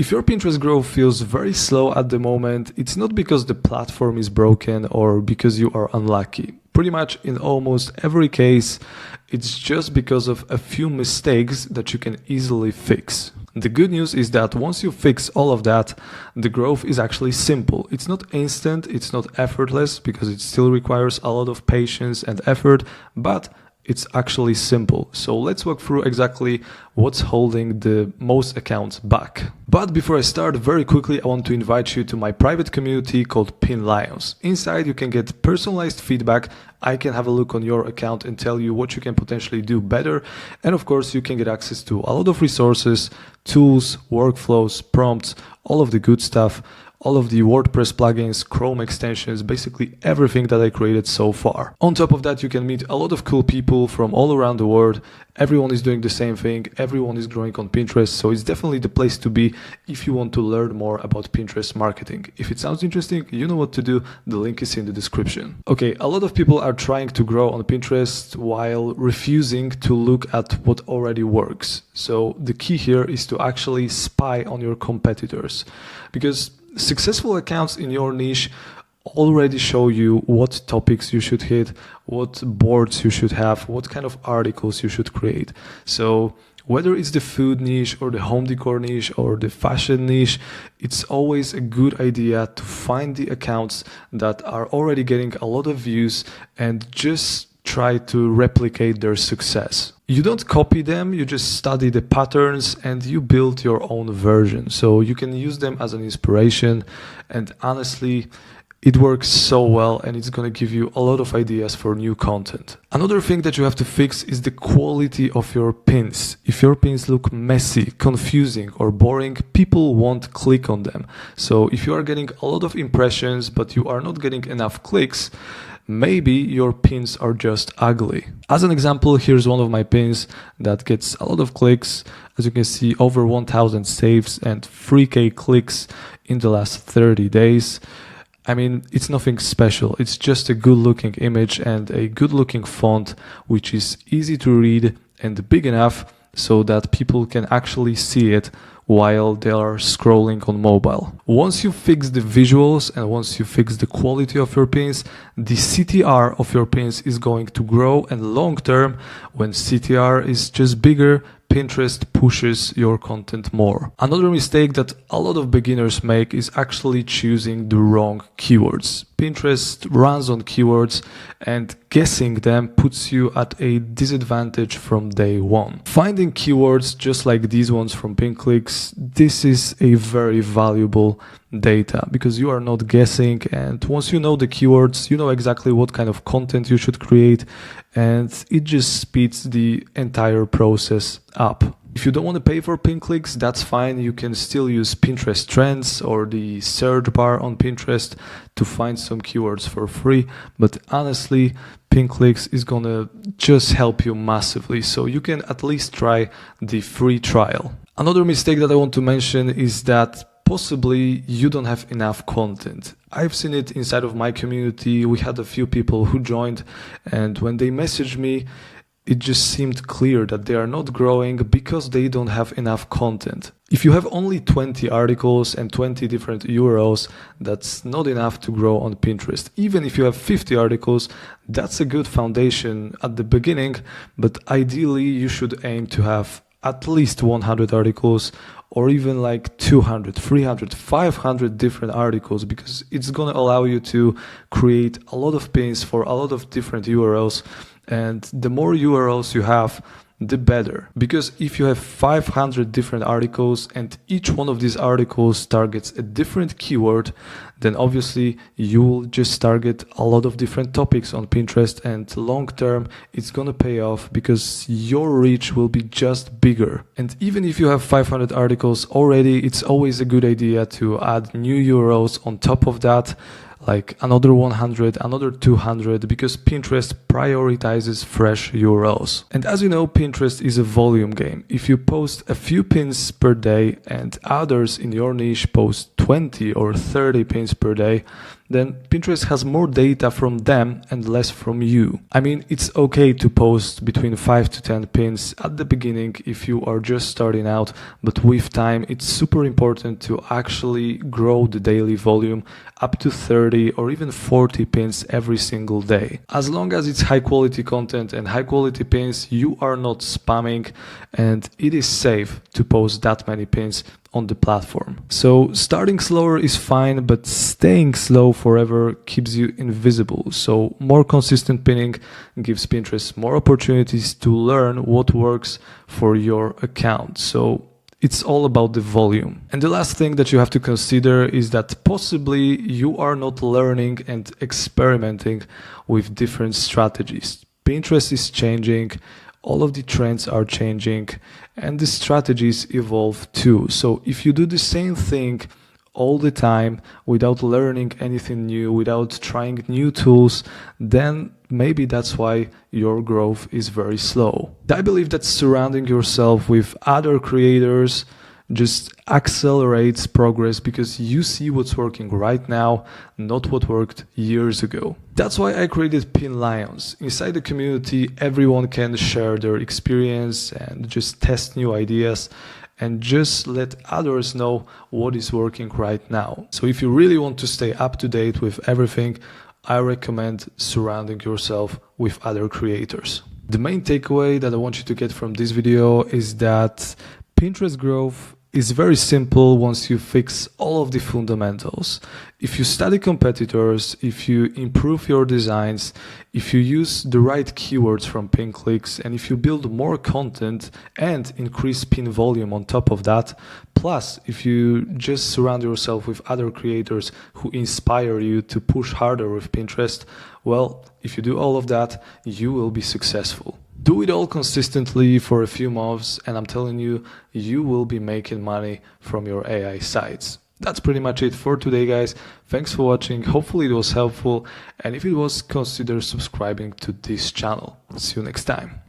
If your Pinterest growth feels very slow at the moment, it's not because the platform is broken or because you are unlucky. Pretty much in almost every case, it's just because of a few mistakes that you can easily fix. The good news is that once you fix all of that, the growth is actually simple. It's not instant, it's not effortless because it still requires a lot of patience and effort, but it's actually simple. So let's walk through exactly what's holding the most accounts back. But before I start, very quickly, I want to invite you to my private community called Pin Lions. Inside, you can get personalized feedback. I can have a look on your account and tell you what you can potentially do better. And of course, you can get access to a lot of resources, tools, workflows, prompts, all of the good stuff, all of the WordPress plugins, Chrome extensions, basically everything that I created so far. On top of that, you can meet a lot of cool people from all around the world. Everyone is doing the same thing. Everyone is growing on Pinterest. So it's definitely the place to be if you want to learn more about Pinterest marketing. If it sounds interesting, you know what to do. The link is in the description. Okay, a lot of people are trying to grow on Pinterest while refusing to look at what already works. So the key here is to actually spy on your competitors, because successful accounts in your niche already show you what topics you should hit, what boards you should have, what kind of articles you should create. So whether it's the food niche or the home decor niche or the fashion niche, it's always a good idea to find the accounts that are already getting a lot of views and just try to replicate their success. You don't copy them, you just study the patterns and you build your own version. So you can use them as an inspiration, and honestly, it works so well and it's going to give you a lot of ideas for new content. Another thing that you have to fix is the quality of your pins. If your pins look messy, confusing or boring, people won't click on them. So if you are getting a lot of impressions but you are not getting enough clicks, maybe your pins are just ugly. As an example, here's one of my pins that gets a lot of clicks. As you can see, over 1,000 saves and 3K clicks in the last 30 days. I mean, it's nothing special. It's just a good looking image and a good looking font, which is easy to read and big enough so that people can actually see it while they are scrolling on mobile. Once you fix the visuals and once you fix the quality of your pins, the CTR of your pins is going to grow, and long term, when CTR is just bigger, Pinterest pushes your content more. Another mistake that a lot of beginners make is actually choosing the wrong keywords. Pinterest runs on keywords and guessing them puts you at a disadvantage from day one. Finding keywords just like these ones from PinClicks, this is a very valuable data because you are not guessing, and once you know the keywords, you know exactly what kind of content you should create, and it just speeds the entire process up. If you don't want to pay for PinClicks, that's fine. You can still use Pinterest Trends or the search bar on Pinterest to find some keywords for free. But honestly, PinClicks is gonna just help you massively. So you can at least try the free trial. Another mistake that I want to mention is that possibly you don't have enough content. I've seen it inside of my community. We had a few people who joined, and when they messaged me, it just seemed clear that they are not growing because they don't have enough content. If you have only 20 articles and 20 different URLs, that's not enough to grow on Pinterest. Even if you have 50 articles, that's a good foundation at the beginning, but ideally you should aim to have at least 100 articles or even like 200, 300, 500 different articles, because it's going to allow you to create a lot of pins for a lot of different URLs. And the more URLs you have, the better. Because if you have 500 different articles and each one of these articles targets a different keyword, then obviously you will just target a lot of different topics on Pinterest, and long term it's gonna pay off because your reach will be just bigger. And even if you have 500 articles already, it's always a good idea to add new URLs on top of that, like another 100, another 200, because Pinterest prioritizes fresh URLs. And as you know, Pinterest is a volume game. If you post a few pins per day and others in your niche post 20 or 30 pins per day, then Pinterest has more data from them and less from you. I mean, it's okay to post between 5 to 10 pins at the beginning if you are just starting out, but with time it's super important to actually grow the daily volume up to 30 or even 40 pins every single day. As long as it's high quality content and high quality pins, you are not spamming, and it is safe to post that many pins on the platform. So starting slower is fine, but staying slow forever keeps you invisible. So more consistent pinning gives Pinterest more opportunities to learn what works for your account. So it's all about the volume. And the last thing that you have to consider is that possibly you are not learning and experimenting with different strategies. Pinterest is changing, all of the trends are changing, and the strategies evolve too. So if you do the same thing all the time without learning anything new, without trying new tools, then maybe that's why your growth is very slow. I believe that surrounding yourself with other creators just accelerates progress because you see what's working right now, not what worked years ago. That's why I created Pin Lions. Inside the community, everyone can share their experience and just test new ideas and just let others know what is working right now. So if you really want to stay up to date with everything, I recommend surrounding yourself with other creators. The main takeaway that I want you to get from this video is that Pinterest growth is very simple once you fix all of the fundamentals. If you study competitors, if you improve your designs, if you use the right keywords from pin clicks, and if you build more content and increase pin volume on top of that, plus if you just surround yourself with other creators who inspire you to push harder with Pinterest, well, if you do all of that, you will be successful. Do it all consistently for a few months, and I'm telling you, you will be making money from your AI sites. That's pretty much it for today, guys. Thanks for watching. Hopefully it was helpful, and if it was, consider subscribing to this channel. See you next time.